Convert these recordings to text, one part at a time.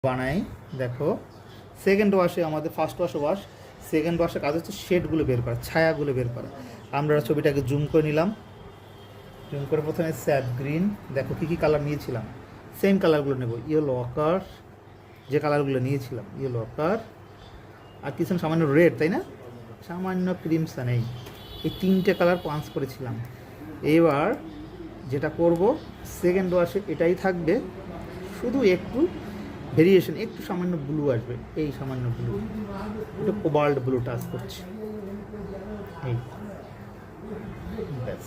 বানাই। দেখো সেকেন্ড ওয়াশে আমাদের ফার্স্ট ওয়াশ সেকেন্ড ওয়াশের কাজ হচ্ছে শেডগুলো বের করা, ছায়াগুলো বের করা। আমরা ছবিটাকে জুম করে নিলাম, জুম করে প্রথমে স্যাপ গ্রিন, দেখো কী কী কালার নিয়েছিলাম, সেম কালারগুলো নেব। ইয়েলো অকার, যে কালারগুলো নিয়েছিলাম ইয়েলো অকার, আর কিছু সামান্য রেড, তাই না, সামান্য ক্রিমসন, এই তিনটে কালার পাঞ্চ করেছিলাম। এবার যেটা করব সেকেন্ড ওয়াশে এটাই থাকবে, শুধু একটু ভেরিয়েশন, একটু সামান্য ব্লু আসবে, এই সামান্য ব্লু, একটু কোবাল্ট ব্লু টাচ করছে, এই ব্যাস।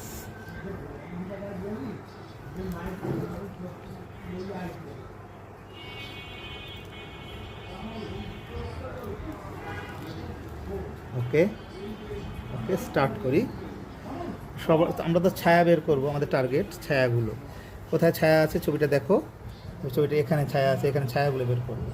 ওকে ওকে, স্টার্ট করি। সবার আমরা তো ছায়া বের করব, আমাদের টার্গেট ছায়াগুলো। কোথায় ছায়া আছে ছবিটা দেখো, ছবিটা এখানে ছায়া আছে, এখানে ছায়াগুলো বের করবো।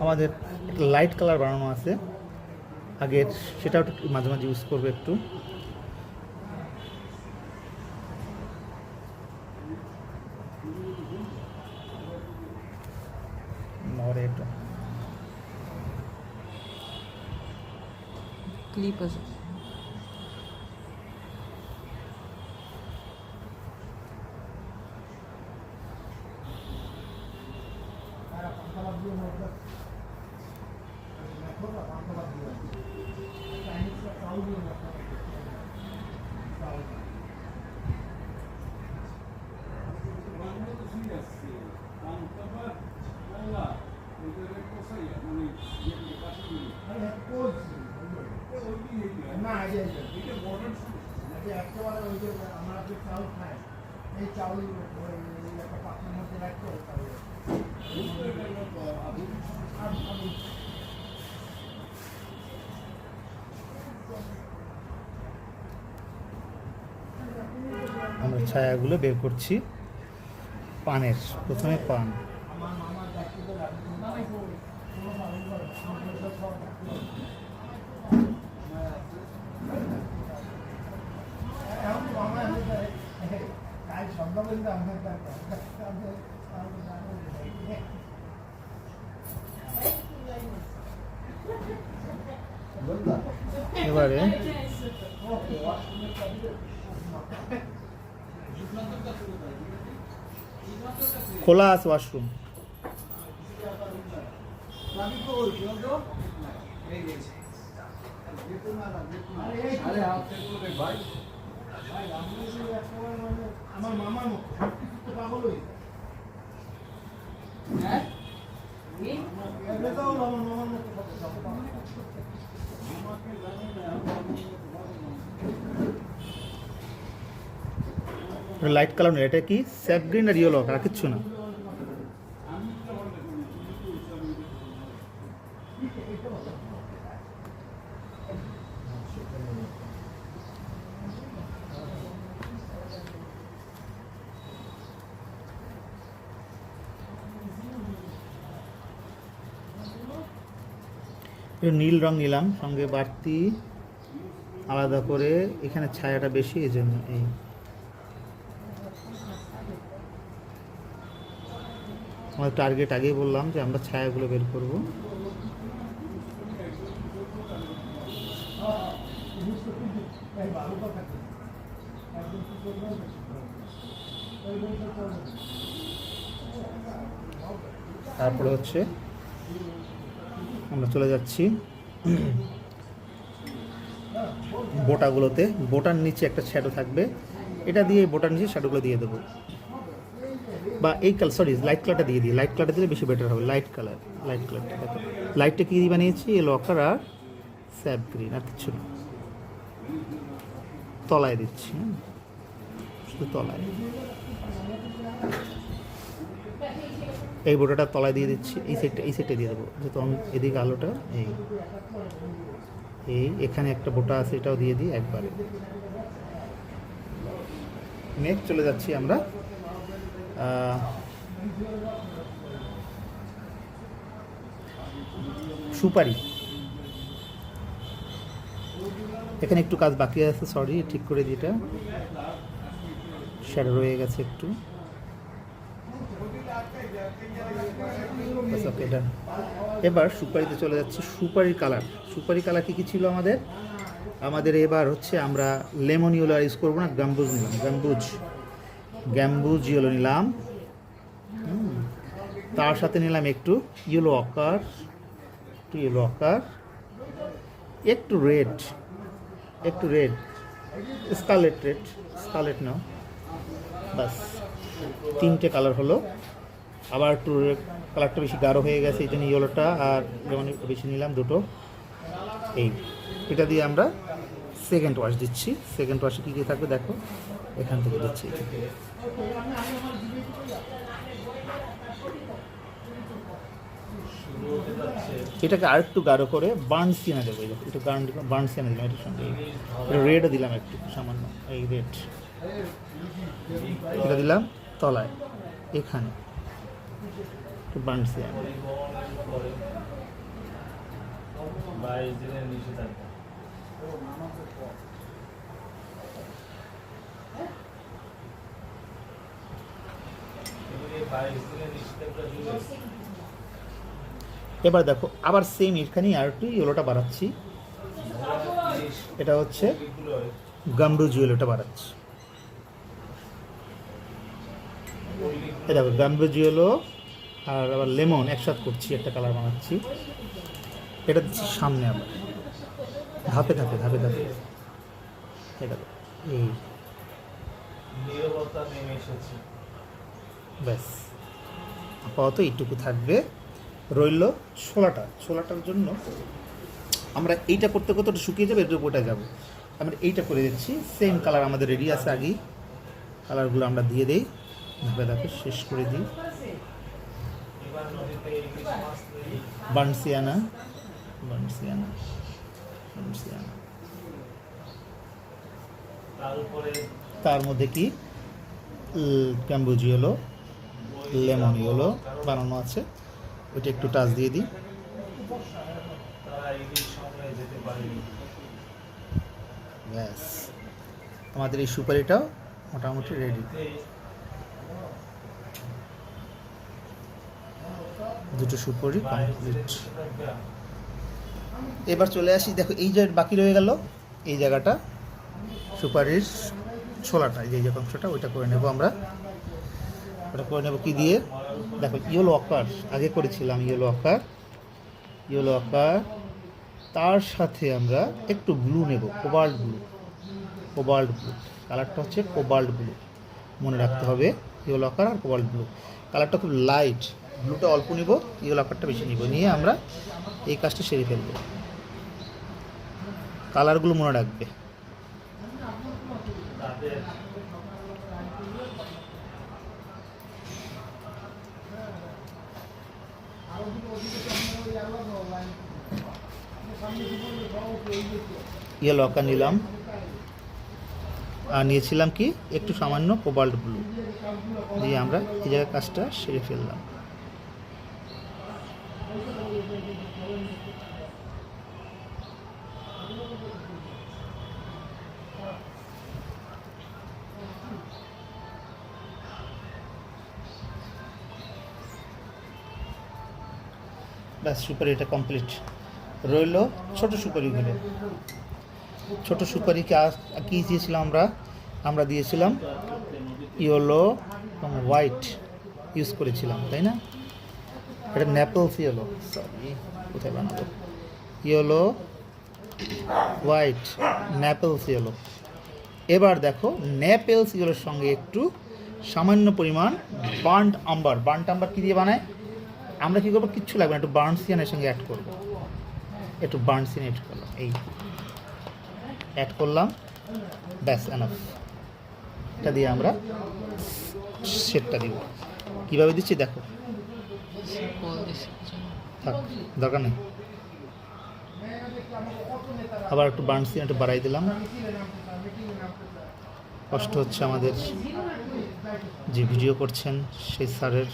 আমাদের একটা লাইট কালার বানানো আছে আগের, সেটাও মাঝে মাঝে ইউজ করবো একটু। ক্লিপ আছে। আমরা ছায়াগুলো বের করছি পানের, প্রথমে পান। এবারে খোলা আছে ওয়াশরুম, আমার মামার মতো পাগল হয়ে লাইট কালার নেই, এটা কি স্যাপ গ্রিন আর ইয়েলো, আর কিচ্ছু না। নীল রং নিলাম, সঙ্গে বাড়তি আলাদা করে, এখানে ছায়াটা বেশি, এই জন্য এই আমাদের টার্গেট আগেই বললাম যে আমরা ছায়াগুলো বের করব। তারপরে হচ্ছে আমরা চলে যাচ্ছি বোটাগুলোতে। বোটার নিচে একটা শ্যাডো থাকবে, এটা দিয়ে বোটার নিচে শ্যাডোগুলো দিয়ে দেবো, বা এই কালার, সরি লাইট কালারটা দিয়ে দিই, লাইট কালারটা দিলে বেশি বেটার হবে। লাইট কালারটা দেখো, লাইটটা কী বানিয়েছি, এলো অকার আর স্যাপ গ্রিন, আর কিছু না। তলায় দিচ্ছি, শুধু তলায়। এই বোটাটা তলায় দিয়ে দিচ্ছি, এই সাইডটা দিয়ে দেবো, যেহেতু এদিকে আলোটা এই এখানে একটা বোটা আছে, এটাও দিয়ে দিই একবারে। নেক্সট চলে যাচ্ছি আমরা সুপারি। এখানে একটু কাজ বাকি আছে, সরি, ঠিক করে দিই, এটা শ্যাডো রয়ে গেছে একটু। ওকে, ডান। এবার সুপারিতে চলে যাচ্ছে। সুপারির কালার, সুপারি কালার কী কী ছিল আমাদের এবার হচ্ছে আমরা লেমন ইয়েলো আর ইউজ করবো না, গাম্বুজ নিলাম, গ্যাম্বুজ ইয়েলো নিলাম। তার সাথে নিলাম একটু ইয়েলো অকার, একটু রেড, স্কারলেট নাও, বাস 3টে কালার হলো। আবার একটু কালারটা বেশি গাঢ় হয়ে গেছে, এই জন্য ইয়েলোটা আর যেমন বেশি নিলাম দুটো। এটা দিয়ে আমরা সেকেন্ড ওয়াশ দিচ্ছি। সেকেন্ড ওয়াশে কী কী থাকবে দেখো, এখান থেকে দিচ্ছি। এটাকে আর একটু গাঢ় করে বার্ন সিয়ানা দেবো, একটু বার্ন সিয়ানা দিলাম, এটার সঙ্গে রেডও দিলাম একটু সামান্য, এই রেড এটা দিলাম তলায়, এখানে একটু বার্ন সিয়ানা। এবার দেখো আবার সেম এখানেই আর একটু ইয়েলোটা বাড়াচ্ছি, এটা হচ্ছে গাম্বুজ ইয়েলোটা বাড়াচ্ছি। এটা দেখো গাম্বুজ ইয়েলো আর আবার লেমন একসাথে করছি, একটা কালার বানাচ্ছি। এটা দিচ্ছি সামনে, আবার ধাপে ধাপে এটা এই ব্যাস, আপাতত এইটুকু থাকবে। রইল ছোলাটার জন্য আমরা এইটা করতে করতে ওটা শুকিয়ে যাবে, এটার উপরটা যাবো। আমরা এইটা করে দিচ্ছি, সেম কালার আমাদের রেডি আছে, আগেই কালারগুলো আমরা দিয়ে দিই, ধাপে শেষ করে দিই। বার্নসিয়ানা, তার মধ্যে কি গাম্বুজ ইয়েলো, লেমন ইয়েলো বানানো আছে, ওইটা একটু টাচ দিয়ে দিই। ব্যাস, আমাদের এই সুপারিটাও মোটামুটি রেডি। দুটো সুপারি কমপ্লিট। এবার চলে আসি, দেখো এই যে বাকি রয়ে গেল এই জায়গাটা, সুপারির ছোলাটা, এই যে অংশটা ওইটা করে নেব আমরা। ওটা করে নেব কি দিয়ে, দেখো ইয়েলো অকার আগে করেছিলাম, ইয়েলো অকার, তার সাথে আমরা একটু ব্লু নেব, কোবাল্ট ব্লু, কালারটা হচ্ছে কোবাল্ট ব্লু, মনে রাখতে হবে, ইয়েলো অকার আর কোবাল্ট ব্লু। কালারটা খুব লাইট, ব্লুটা অল্প নিব, ইয়েলো অকারটা বেশি নিব, নিয়ে আমরা এই কাজটা সেরে ফেলবো। কালারগুলো মনে রাখবে। ইয়েলো অকার নিলাম, আর নিয়েছিলাম কি একটু সামান্য কোবাল্ট ব্লু, দিয়ে আমরা এই জায়গায় কাজটা সেরে ফেললাম। ব্যাস, সুপারি এটা কমপ্লিট। রইল ছোট সুপারিগুলো। ছোট সুপারিকে কী দিয়েছিলাম আমরা দিয়েছিলাম ইয়েলো এবং হোয়াইট ইউজ করেছিলাম, তাই না? এটা ন্যাপলস ইয়েলো, সরি কোথায় বানাবো, ইয়েলো হোয়াইট ন্যাপলস ইয়েলো। এবার দেখো ন্যাপলস ইয়েলোর সঙ্গে একটু সামান্য পরিমাণ বার্ন্ট আম্বার কী দিয়ে বানায়, আমরা কী করবো, কিচ্ছু লাগবে না, একটু বার্নসিয়ানের সঙ্গে অ্যাড করলাম, এই অ্যাড করলাম। ব্যাস এনাফ। এটা দিয়ে আমরা শেডটা দিব। কীভাবে দিচ্ছি দেখো, All this. থাক, দরকার নেই। আবার একটু বার্নসি একটু বাড়াই দিলাম। কষ্ট হচ্ছে আমাদের যে ভিডিও করছেন সেই স্যারের।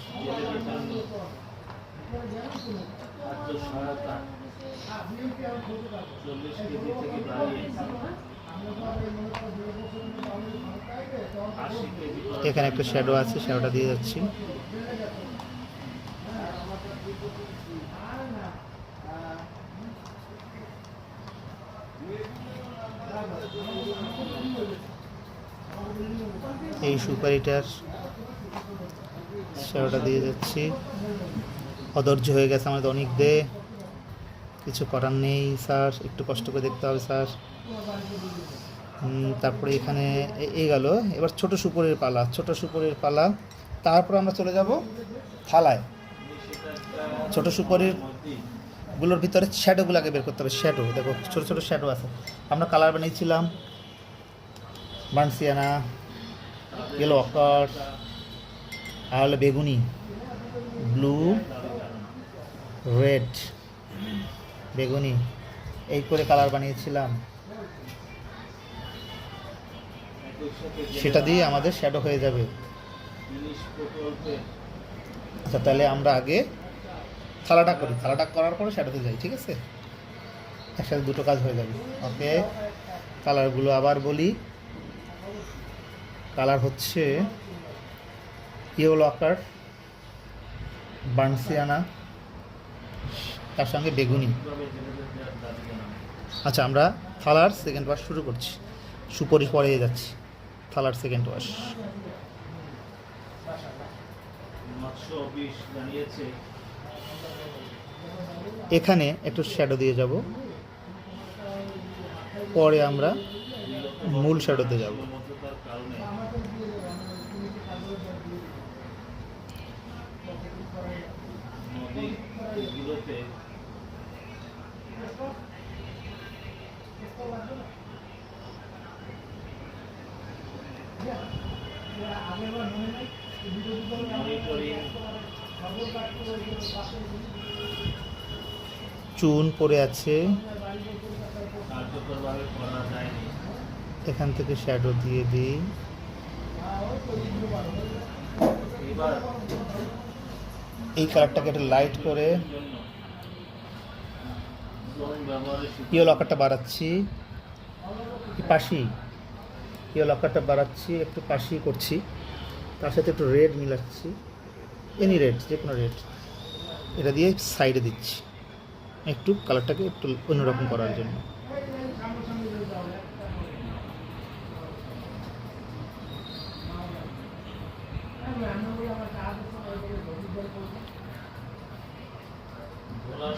এখানে একটা শ্যাডো আছে, শ্যাডোটা দিয়ে যাচ্ছি। এই সুপারিটার শ্যাডোটা দিয়ে যাচ্ছি। অধৈর্য হয়ে গেছে আমাদের অনেক দে, কিছু করার নেই স্যার, একটু কষ্ট করে দেখতে হবে স্যার। তারপরে এখানে এই গেল। এবার ছোট সুপুরের পালা, ছোট সুপুরের পালা। তারপর আমরা চলে যাব থালায়। ছোট সুপুরের গুলোর ভিতরে শ্যাডোগুলোকে বের করতে হবে। শ্যাডো দেখো, ছোটো ছোটো শ্যাডো আছে। আমরা কালার বানিয়েছিলাম বার্নসিয়ানা, ইয়েলো অকার, আর হলো বেগুনি, ব্লু, রেড, বেগুনি, এই করে কালার বানিয়েছিলাম। সেটা দিয়ে আমাদের শ্যাডো হয়ে যাবে। আচ্ছা, তাহলে আমরা আগে থালাটা করি, থালাটা করার পরে শ্যাডোতে যাই, ঠিক আছে? একসাথে দুটো কাজ হয়ে যাবে। ওকে, কালারগুলো আবার বলি। কালার হচ্ছে ইয়েলো অকার, বার্নসিয়ানা, তার সঙ্গে বেগুনি। আচ্ছা, আমরা থালার সেকেন্ড ওয়াশ শুরু করছি। সুপরি পরে যাচ্ছি থালার সেকেন্ড ওয়াশ। এখানে একটু শ্যাডো দিয়ে যাব, পরে আমরা মূল শ্যাডোতে যাব। চুন পড়ে আছে, এখান থেকে শ্যাডো দিয়ে দিই। এই কালারটাকে একটু লাইট করে ইয়েলো আকারটা বাড়াচ্ছি, পাশি ইয়েলো আকারটা বাড়াচ্ছি, একটু পাশি করছি, তার সাথে একটু রেড মিলাচ্ছি, এনি রেড, যে কোনো রেড, এটা দিয়ে সাইডে দিচ্ছি একটু কালারটাকে একটু অন্যরকম করার জন্য।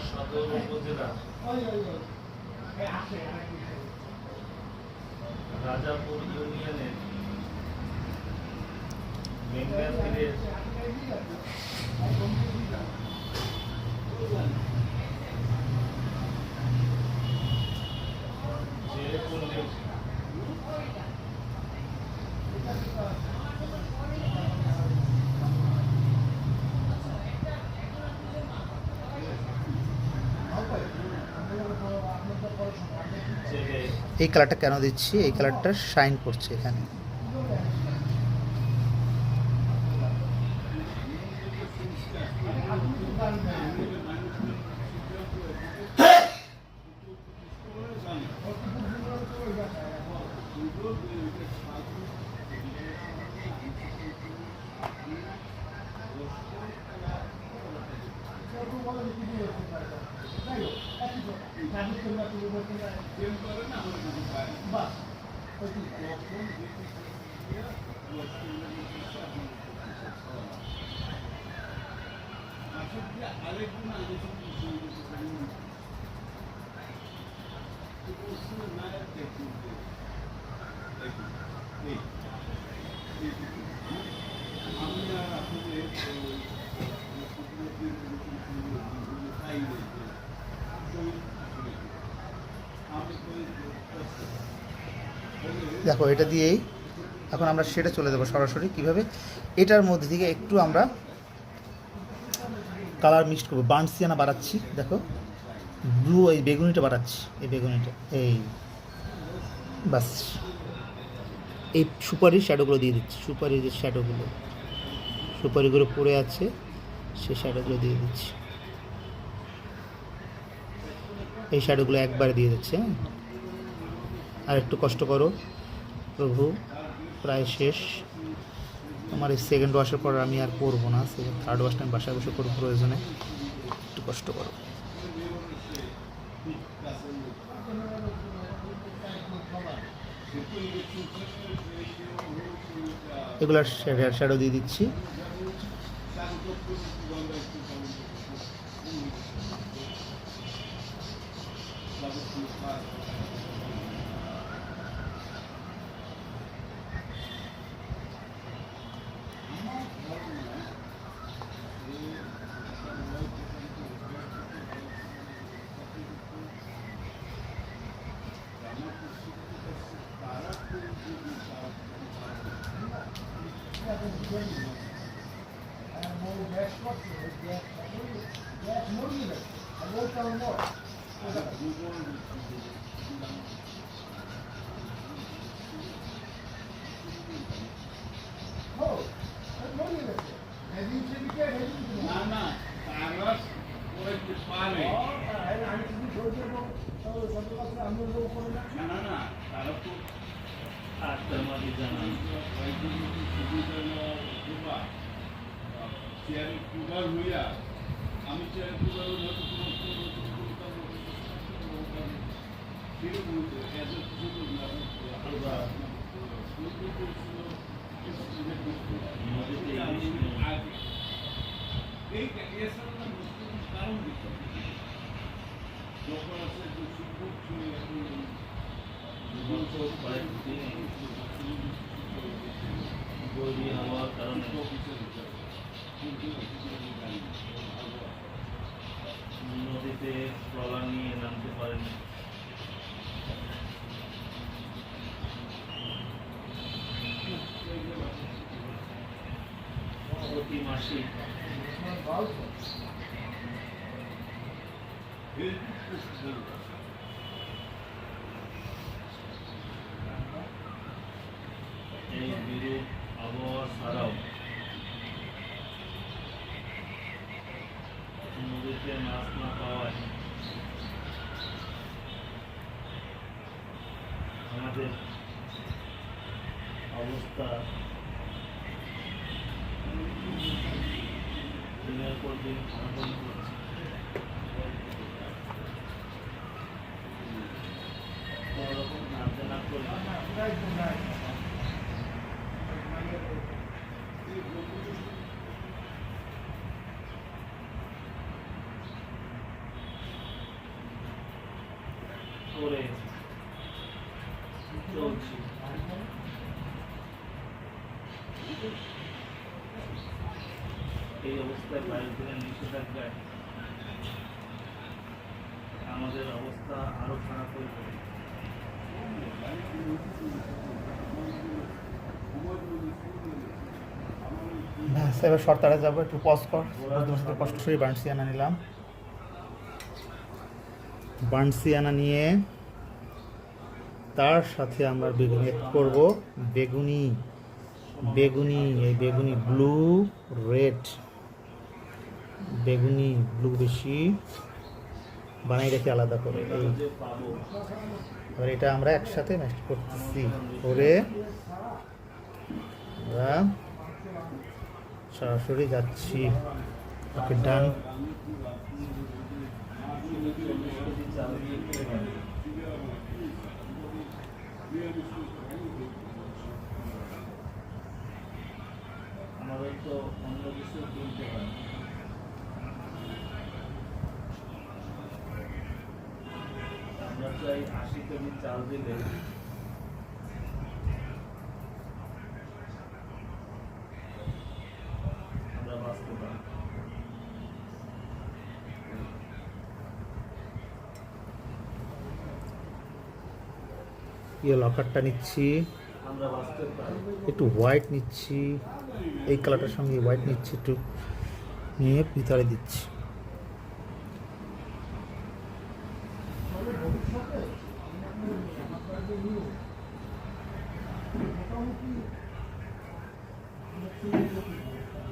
সদর উপজেলা রাজাপুর ইউনিয়নের বেঙ্গল তীরের জেলেপল্লীর এই কালারটা কেন দিচ্ছি, এই কালারটা শাইন করছে এখানে। দেখো এটা দিয়েই এখন আমরা সেটা চলে যাবো সরাসরি কীভাবে এটার মধ্যে থেকে একটু আমরা কালার মিক্সড করবো। বার্ন সিয়ানা বাড়াচ্ছি, দেখো ব্লু এই বেগুনিটা বাড়াচ্ছি, এই বেগুনিটা এই বাস। এই সুপারির শ্যাডোগুলো দিয়ে দিচ্ছি, সুপারির যে শ্যাডোগুলো সুপারিগুলো পড়ে আছে সেই শ্যাডোগুলো দিয়ে দিচ্ছি। এই শ্যাডোগুলো একবারে দিয়ে দিচ্ছে। হ্যাঁ, আর একটু কষ্ট করো প্রভু, প্রায় শেষ। আমার এই সেকেন্ড ওয়াশের পর আমি আর করবো না, সেকেন্ড থার্ড ওয়াশটা আমি বাসায় বসে করবো প্রয়োজনে। একটু কষ্ট করো। এগুলার শ্যাডো দিয়ে দিচ্ছি। আটটার মাঝে জানান বই হওয়ার কারণে নদীতে ট্রলার নিয়ে নামতে পারেনি। প্রতি মাসে এই বিরূপ আবহাওয়া ছাড়াও নদীতে মাছ না পাওয়ায় আমাদের অবস্থা দিনের পর দিন খারাপ হয়ে পড়ছে। কোনোরকম নামতে না করলে করে চলছি। এই অবস্থায় বাইরে থেকে নিষেধাজ্ঞায় আমাদের অবস্থা আরো খারাপ হয়ে পড়ে। ব্যাস, এবার শর্তারে যাবো, একটু পজ কর। তোমার সাথে কষ্ট করে বার্নসিয়ানা নিলাম। বার্নসিয়ানা নিয়ে তার সাথে আমরা বেগুনি অ্যাড করবো। বেগুনি বেগুনি এই বেগুনি ব্লু রেড, বেগুনি ব্লু বেশি বানাই রেখে আলাদা করে। এই এবার এটা আমরা একসাথে ম্যাশ করতেছি, করে আমরা সরাসরি যাচ্ছি। ওকে, ডান। আমাদের তো অন্য কিছু কিনতে হয়। আমরা চাই 80 কেজি চাল দিলে আমরা বাঁচতে পারি। ইয়ে লকারটা নিচ্ছি, আমরা বাস্তব পাই একটু হোয়াইট নিচ্ছি, এই কালারটার সঙ্গে হোয়াইট নিচ্ছি, একটু নিয়ে ভিতরে দিচ্ছি।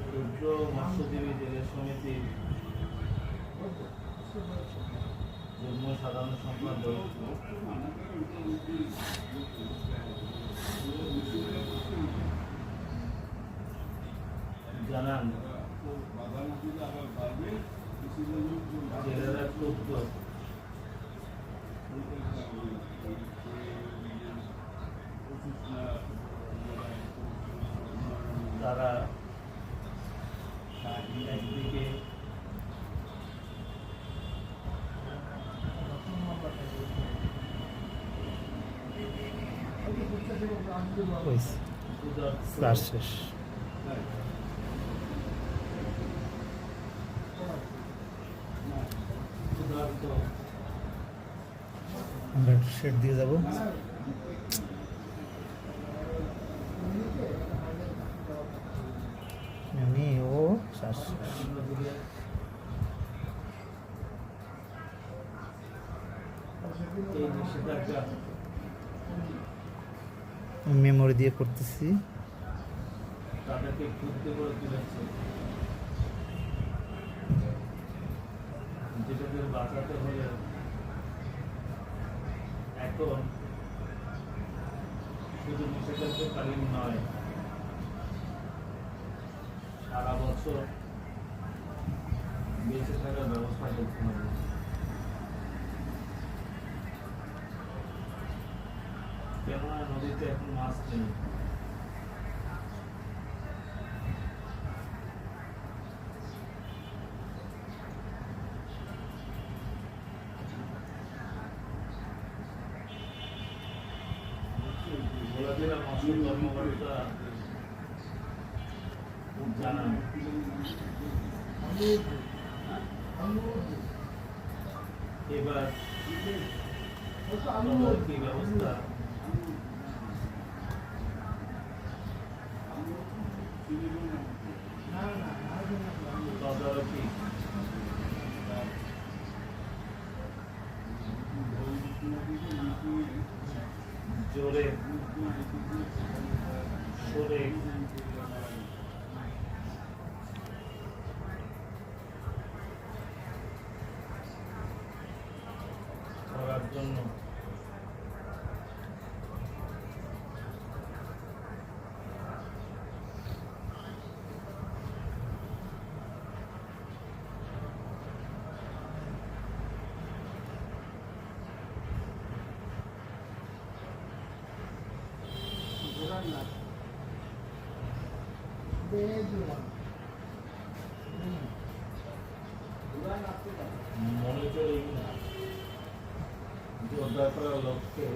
ক্ষুদ্র মৎস্যজীবী জেলা সমিতির যুগ্ম সাধারণ সম্পাদক জানান জেলেরা ক্ষুব্ধ তারা একদিকে হয়েছে, ক্লাস শেষ। আমরা একটু শেড দিয়ে যাবো। এমনি ও শ্বাস শেষ। এই নিষেধাজ্ঞা মেমোরি দিয়ে করতেছি। তাদেরকে ক্ষুব্ধ করে তুলেছে, যেটাকে বাঁচাতে হলে এখন শুধু নিষেধাজ্ঞাকালীন নয়, সারা বছর বেঁচে থাকার ব্যবস্থা করতে হবে। কেননা নদীতে এখন মাছ নেই। ভোলা জেলা মৎস্য কর্মকর্তা জানান এবার তদারকি ব্যবস্থা তদারকি জোরে সরে করার জন্য মনিটরিং জোরদার করার লক্ষ্যে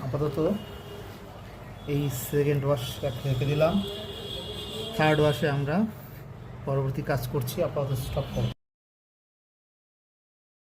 আপাতত এই সেকেন্ড ওয়াশ রেখে দিলাম। থার্ড ওয়াশে আমরা পরবর্তী কাজ করছি। আপাতত স্টপ করব।